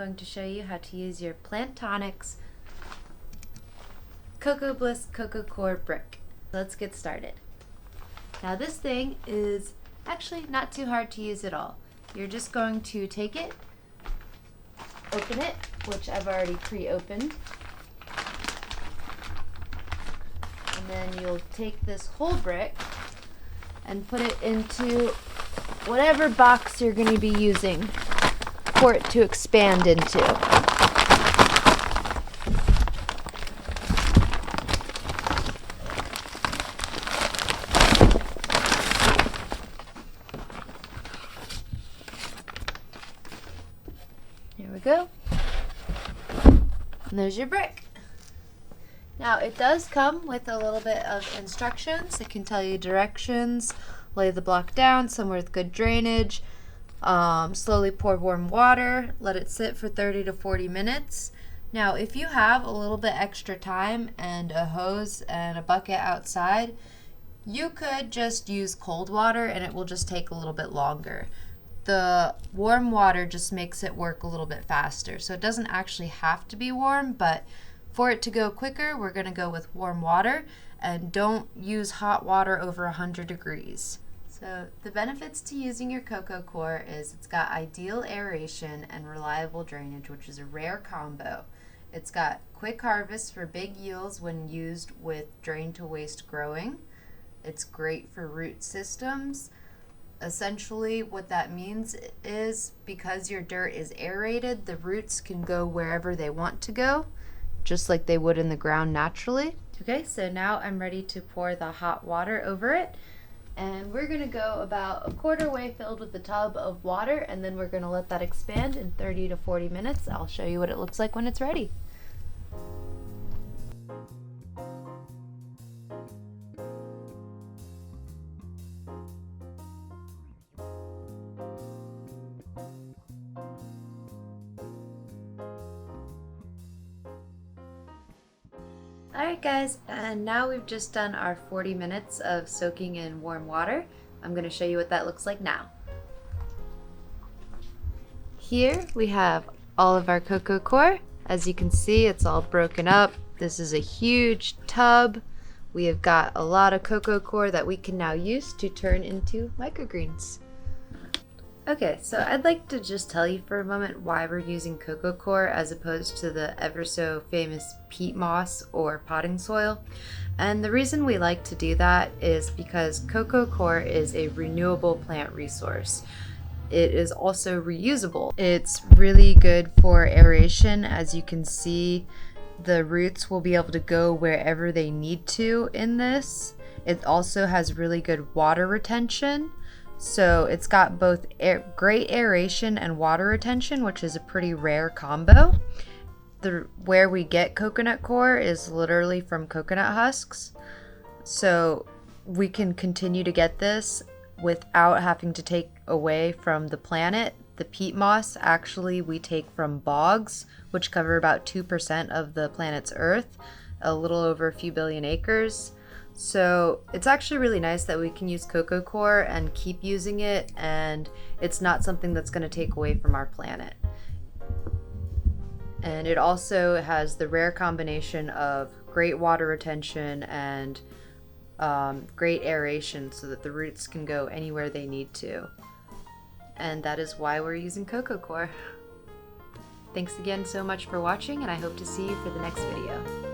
going to show you how to use your Plantonix Cocobliss Coco Coir brick. Let's get started. Now this thing is actually not too hard to use at all. You're just going to take it, open it, which I've already pre-opened, and then you'll take this whole brick and put it into whatever box you're going to be using for it to expand into. Here we go. And there's your brick. Now it does come with a little bit of instructions. It can tell you directions, lay the block down somewhere with good drainage, slowly pour warm water, let it sit for 30 to 40 minutes. Now if you have a little bit extra time and a hose and a bucket outside, you could just use cold water and it will just take a little bit longer. The warm water just makes it work a little bit faster. So it doesn't actually have to be warm, but for it to go quicker, we're going to go with warm water, and don't use hot water over 100 degrees. So the benefits to using your Coco Coir is it's got ideal aeration and reliable drainage, which is a rare combo. It's got quick harvest for big yields when used with drain to waste growing. It's great for root systems. Essentially what that means is because your dirt is aerated, the roots can go wherever they want to go, just like they would in the ground naturally. Okay, so now I'm ready to pour the hot water over it, and we're gonna go about a quarter way filled with the tub of water, and then we're gonna let that expand in 30 to 40 minutes. I'll show you what it looks like when it's ready. Alright guys, and now we've just done our 40 minutes of soaking in warm water. I'm going to show you what that looks like now. Here we have all of our Coco Coir. As you can see, it's all broken up. This is a huge tub. We have got a lot of Coco Coir that we can now use to turn into microgreens. Okay, so I'd like to just tell you for a moment why we're using Coco Coir as opposed to the ever so famous peat moss or potting soil. And the reason we like to do that is because Coco Coir is a renewable plant resource. It is also reusable. It's really good for aeration. As you can see, the roots will be able to go wherever they need to in this. It also has really good water retention. So it's got both great aeration and water retention, which is a pretty rare combo. Where we get coconut coir is literally from coconut husks. So we can continue to get this without having to take away from the planet. The peat moss actually we take from bogs, which cover about 2% of the planet's earth, a little over a few billion acres. So it's actually really nice that we can use Coco Coir and keep using it, and it's not something that's going to take away from our planet. And it also has the rare combination of great water retention and great aeration so that the roots can go anywhere they need to. And that is why we're using Coco Coir. Thanks again so much for watching, and I hope to see you for the next video.